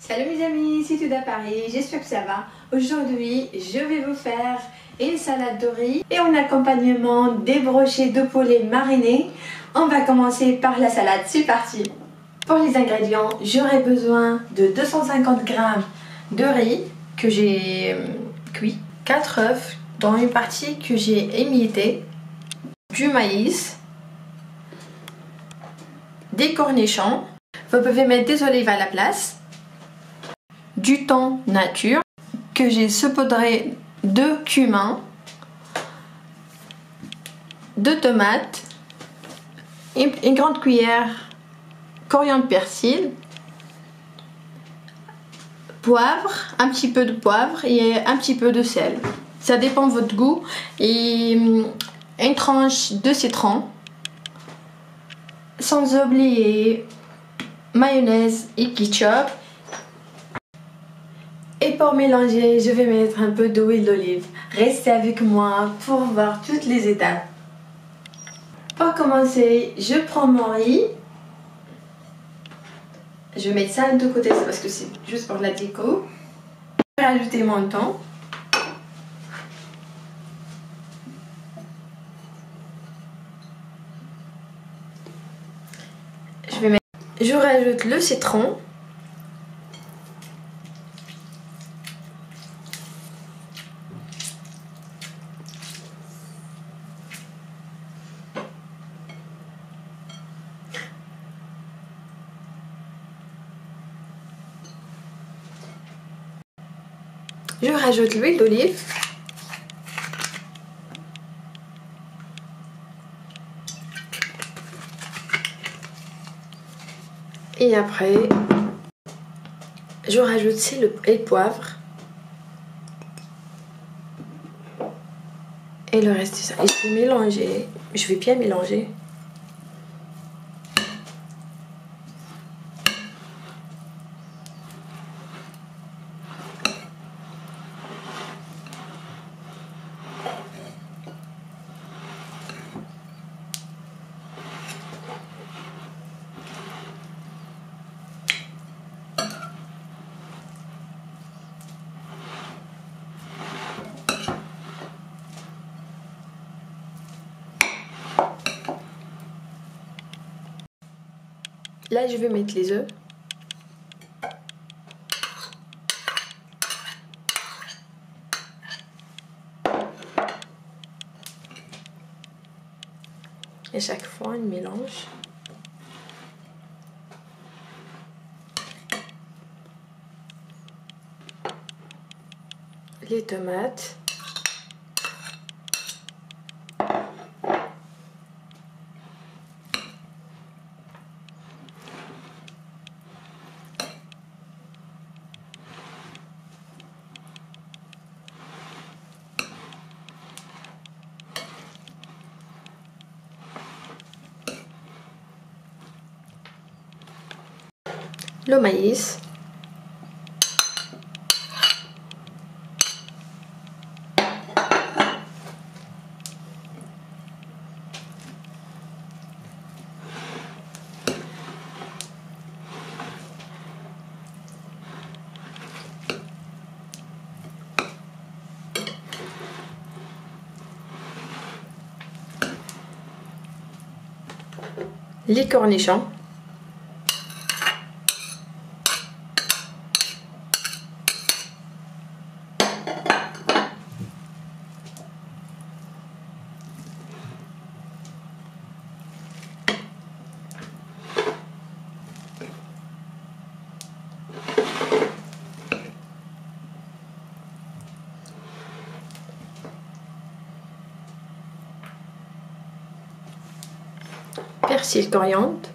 Salut mes amis, c'est Touda Paris, j'espère que ça va. Aujourd'hui, je vais vous faire une salade de riz et en accompagnement des brochets de poulet marinés. On va commencer par la salade, c'est parti. Pour les ingrédients, j'aurai besoin de 250 g de riz que j'ai cuit, 4 œufs dont une partie que j'ai émiettée, du maïs, des cornichons, vous pouvez mettre des olives à la place, du thon nature que j'ai saupoudré de cumin, de tomates, une grande cuillère coriandre persil, poivre, un petit peu de poivre et un petit peu de sel. Ça dépend de votre goût. Et une tranche de citron. Sans oublier mayonnaise et ketchup. Et pour mélanger, je vais mettre un peu d'huile d'olive. Restez avec moi pour voir toutes les étapes. Pour commencer, je prends mon riz. Je vais mettre ça de côté parce que c'est juste pour la déco. Je vais rajouter mon thon. Je rajoute le citron. Je rajoute l'huile d'olive. Et après, je rajoute sel et poivre. Et le reste, c'est ça. Et je vais mélanger. Je vais bien mélanger. Là, je vais mettre les œufs. Et chaque fois, on mélange. Les tomates. Le maïs. Les cornichons. Persil, coriandre.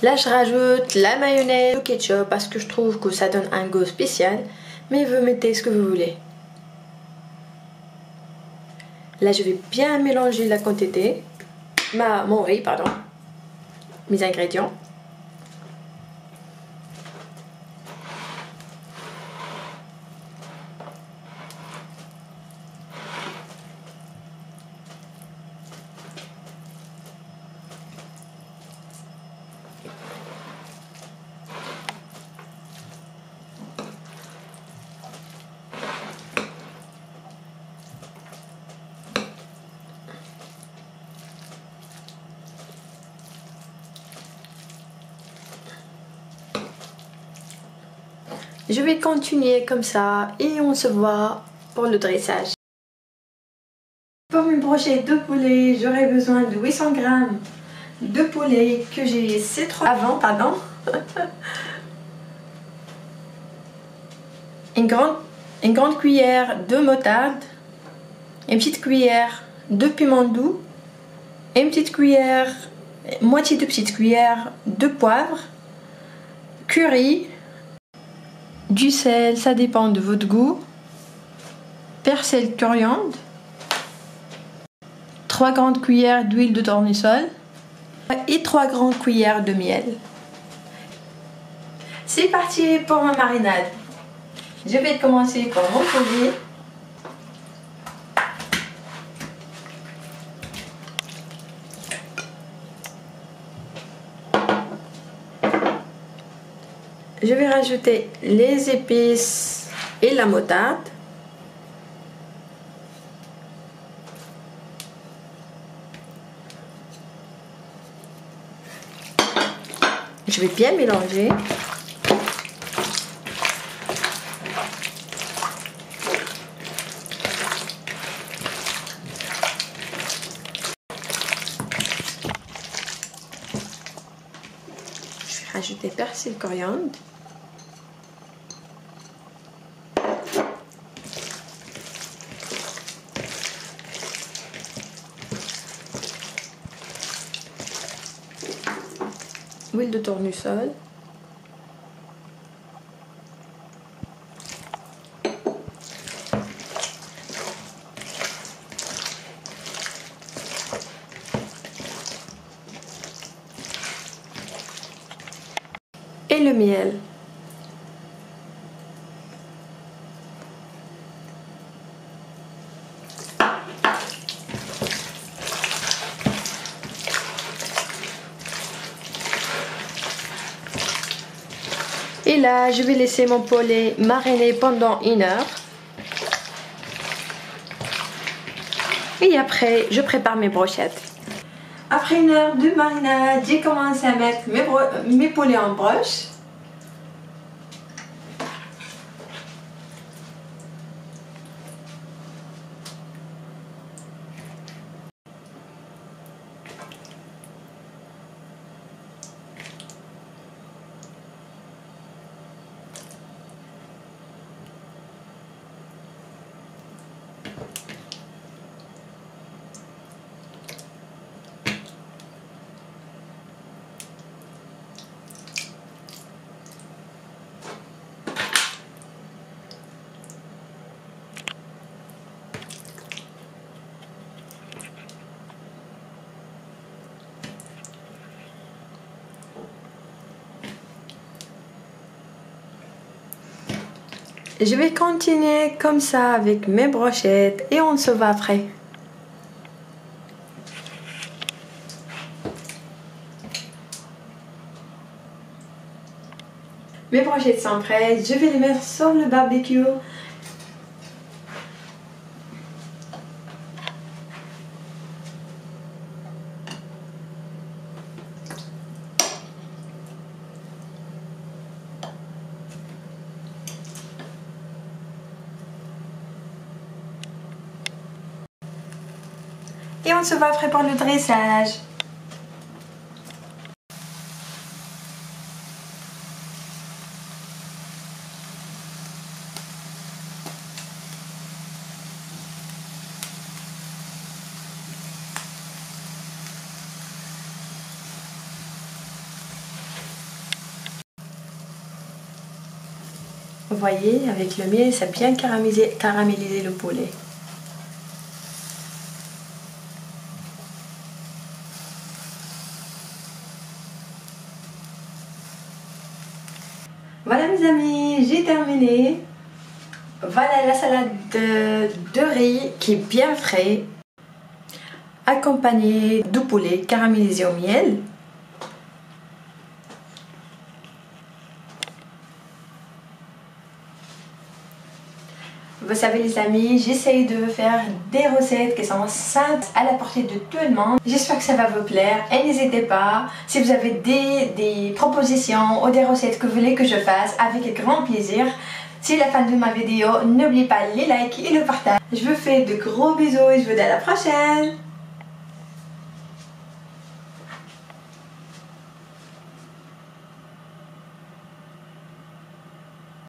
Là je rajoute la mayonnaise, le ketchup parce que je trouve que ça donne un goût spécial. Mais vous mettez ce que vous voulez. Là je vais bien mélanger la quantité. Mon riz, pardon. Mes ingrédients. Je vais continuer comme ça et on se voit pour le dressage. Pour mes brochettes de poulet, j'aurai besoin de 800 g de poulet que j'ai avant, pardon. Une grande cuillère de moutarde, une petite cuillère de piment doux, une petite cuillère, moitié de petite cuillère de poivre, curry, du sel, ça dépend de votre goût, persil, coriandre, 3 grandes cuillères d'huile de tournesol et 3 grandes cuillères de miel. C'est parti pour ma marinade. Je vais commencer par mon poulet. Je vais rajouter les épices et la moutarde. Je vais bien mélanger. Je vais rajouter persil, coriandre. Huile de tournesol. Et le miel. Et là, je vais laisser mon poulet mariner pendant 1 heure. Et après, je prépare mes brochettes. Après 1 heure de marinade, j'ai commencé à mettre mes poulets en broche. Je vais continuer comme ça avec mes brochettes et on se voit après. Mes brochettes sont prêtes, je vais les mettre sur le barbecue. Et on se voit après pour le dressage. Vous voyez, avec le miel, ça a bien caramélisé le poulet. Voilà mes amis, j'ai terminé. Voilà la salade de riz qui est bien frais, accompagnée du poulet caramélisé au miel. Vous savez les amis, j'essaye de faire des recettes qui sont simples, à la portée de tout le monde. J'espère que ça va vous plaire et n'hésitez pas, si vous avez des propositions ou des recettes que vous voulez que je fasse, avec grand plaisir. Si la fin de ma vidéo, n'oubliez pas les likes et le partage. Je vous fais de gros bisous et je vous dis à la prochaine.